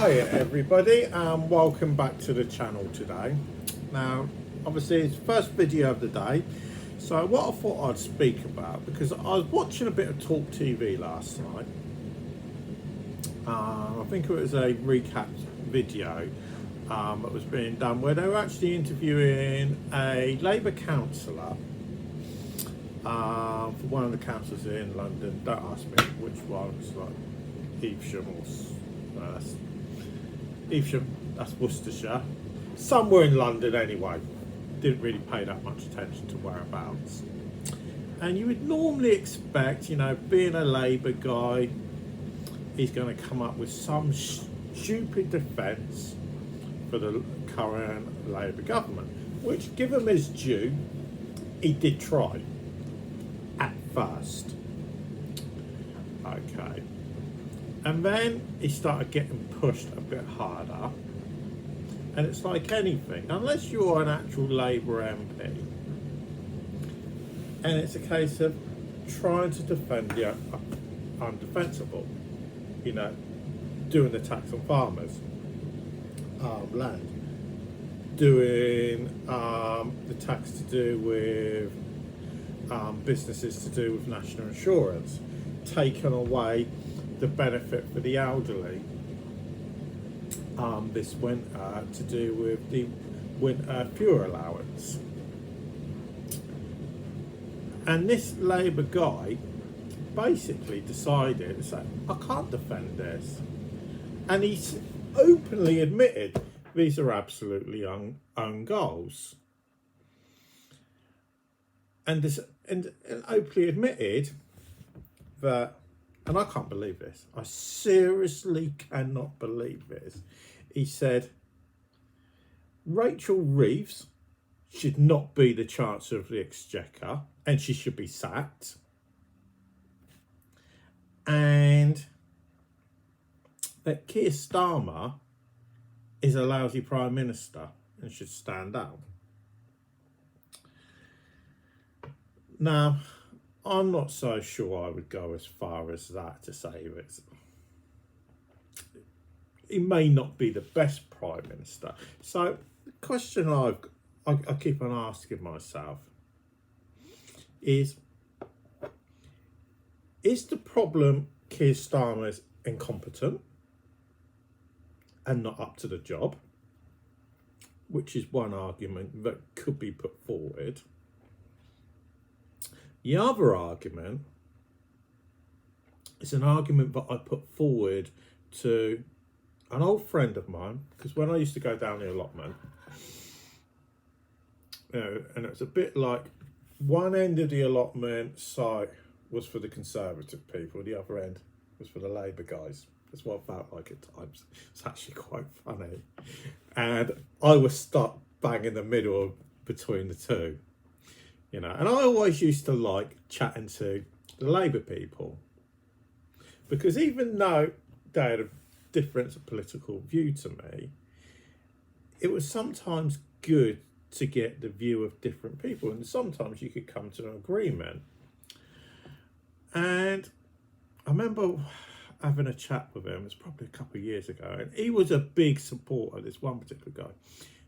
Hi everybody and welcome back to the channel today. Now obviously it's the first video of the day, so what I thought I'd speak about, because I was watching a bit of Talk TV last night. I think it was a recap video that was being done where they were actually interviewing a Labour councillor for one of the councils in London. Don't ask me which one. It's like Evesham or Evesham, that's Worcestershire. Somewhere in London anyway. Didn't really pay that much attention to whereabouts. And you would normally expect, you know, being a Labour guy, he's going to come up with some stupid defence for the current Labour government, which, give him his due, he did try at first. Okay. And then he started getting pushed a bit harder. And it's like anything, unless you're an actual Labour MP, and it's a case of trying to defend the undefensible, you know, doing the tax on farmers, land, doing the tax to do with businesses to do with national insurance, taking away the benefit for the elderly this winter to do with the winter fuel allowance. And this Labour guy basically decided to say, I can't defend this. And he's openly admitted these are absolutely own goals. And openly admitted that, and I can't believe this, I seriously cannot believe this. He said, Rachel Reeves should not be the Chancellor of the Exchequer and she should be sacked. And that Keir Starmer is a lousy Prime Minister and should stand down. Now, I'm not so sure I would go as far as that to say that he may not be the best Prime Minister. So the question I keep on asking myself is the problem Keir Starmer's incompetent and not up to the job, which is one argument that could be put forward. The other argument is an argument that I put forward to an old friend of mine, because when I used to go down the allotment, you know, and it was a bit like one end of the allotment site was for the Conservative people, the other end was for the Labour guys. That's what I felt like at times. It's actually quite funny. And I was stuck bang in the middle between the two. You know, and I always used to like chatting to the Labour people, because even though they had a different political view to me, it was sometimes good to get the view of different people, and sometimes you could come to an agreement. And I remember having a chat with him, it was probably a couple of years ago, and he was a big supporter, this one particular guy,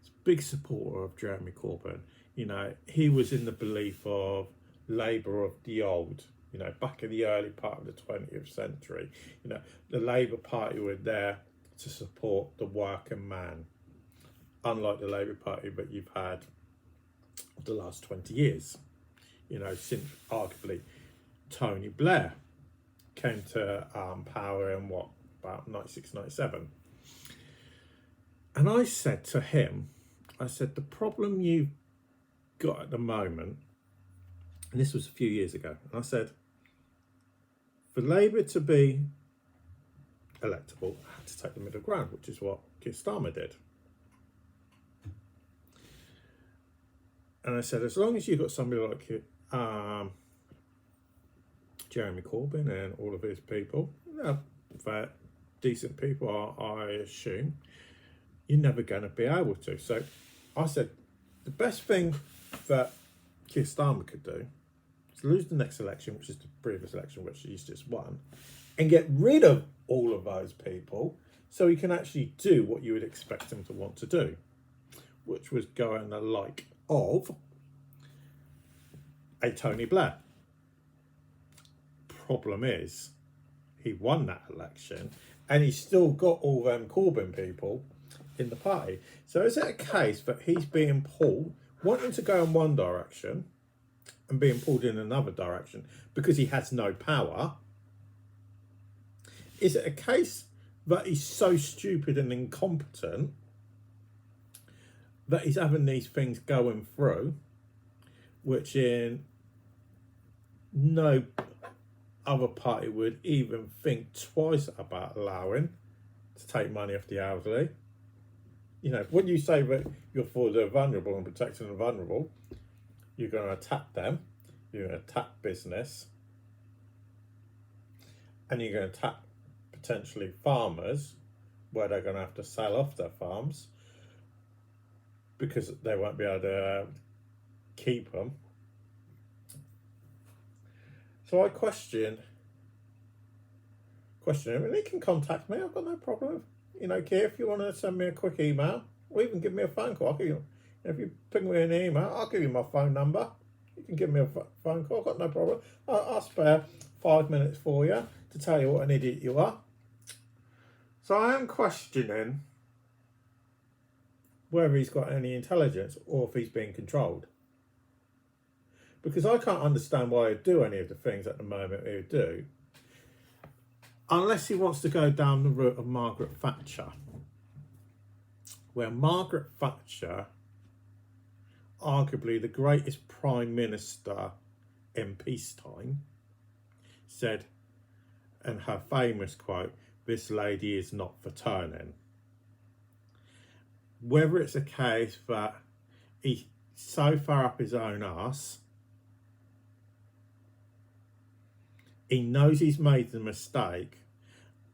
he's a big supporter of Jeremy Corbyn. You know, he was in the belief of Labour of the old, you know, back in the early part of the 20th century. You know, the Labour Party were there to support the working man, unlike the Labour Party that you've had the last 20 years, you know, since arguably Tony Blair came to power in about 96, 97. And I said to him, I said, the problem you've got at the moment, and this was a few years ago, and I said, for Labour to be electable, I had to take the middle ground, which is what Keir Starmer did. And I said, as long as you've got somebody like Jeremy Corbyn and all of his people, you know, they're decent people, I assume, you're never going to be able to. So I said, the best thing that Keir Starmer could do is lose the next election, which is the previous election, which he's just won, and get rid of all of those people so he can actually do what you would expect him to want to do, which was go in the like of a Tony Blair. Problem is, he won that election and he's still got all them Corbyn people in the party. So is it a case that he's being pulled, wanting to go in one direction and being pulled in another direction because he has no power? Is it a case that he's so stupid and incompetent that he's having these things going through, which in no other party would even think twice about allowing to take money off the elderly? You know, when you say that you're for the vulnerable and protecting the vulnerable, you're going to attack them, you're going to attack business, and you're going to attack potentially farmers, where they're going to have to sell off their farms because they won't be able to keep them. So I question him, and he can contact me. I've got no problem. You know, Keir, if you want to send me a quick email, or even give me a phone call, I'll give you, if you ping me an email, I'll give you my phone number. You can give me a phone call. I've got no problem. I'll spare 5 minutes for you to tell you what an idiot you are. So I am questioning whether he's got any intelligence or if he's being controlled. Because I can't understand why he'd do any of the things at the moment he would do, unless he wants to go down the route of Margaret Thatcher, where Margaret Thatcher, arguably the greatest Prime Minister in peacetime, said, and her famous quote, "This lady is not for turning." Whether it's a case that he's so far up his own arse, he knows he's made the mistake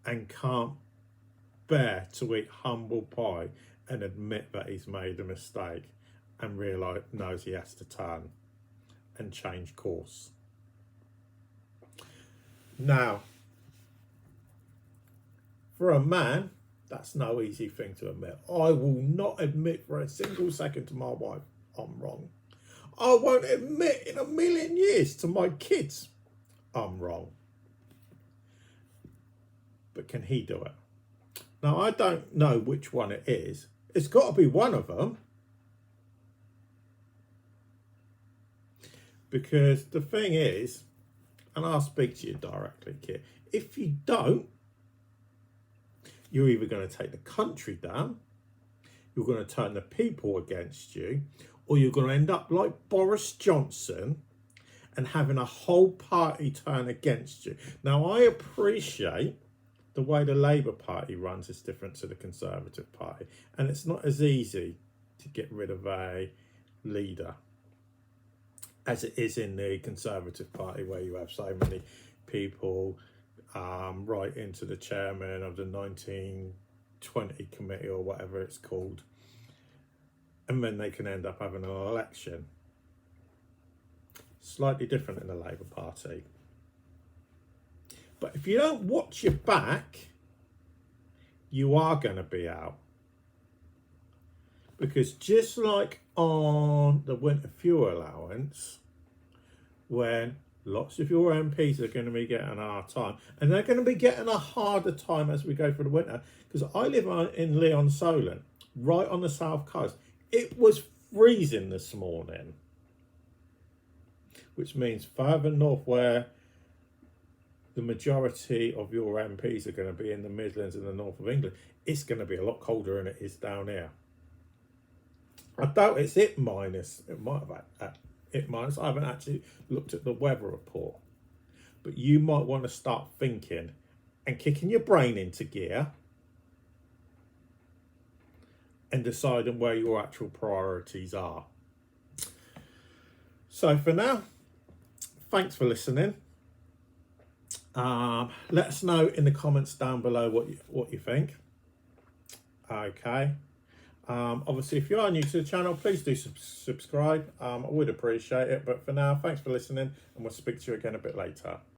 and can't bear to eat humble pie and admit that he's made a mistake and knows he has to turn and change course. Now, for a man, that's no easy thing to admit. I will not admit for a single second to my wife I'm wrong. I won't admit in a million years to my kids I'm wrong. But can he do it? Now, I don't know which one it is. It's got to be one of them. Because the thing is, and I'll speak to you directly, Keir, if you don't, you're either going to take the country down, you're going to turn the people against you, or you're going to end up like Boris Johnson and having a whole party turn against you. Now, I appreciate the way the Labour Party runs is different to the Conservative Party, and it's not as easy to get rid of a leader as it is in the Conservative Party, where you have so many people right into the chairman of the 1920 committee or whatever it's called, and then they can end up having an election. Slightly different in the Labour Party. But if you don't watch your back, you are going to be out. Because just like on the winter fuel allowance, when lots of your MPs are going to be getting a hard time, and they're going to be getting a harder time as we go through the winter, because I live in Leon Solent, right on the south coast. It was freezing this morning, which means further north, where the majority of your MPs are going to be in the Midlands and the north of England, it's going to be a lot colder than it is down here. I doubt it's it minus. It might have it minus. I haven't actually looked at the weather report. But you might want to start thinking and kicking your brain into gear and deciding where your actual priorities are. So for now, thanks for listening. Let us know in the comments down below what you think. Okay. Obviously, if you are new to the channel, please do subscribe. I would appreciate it. But for now, thanks for listening, and we'll speak to you again a bit later.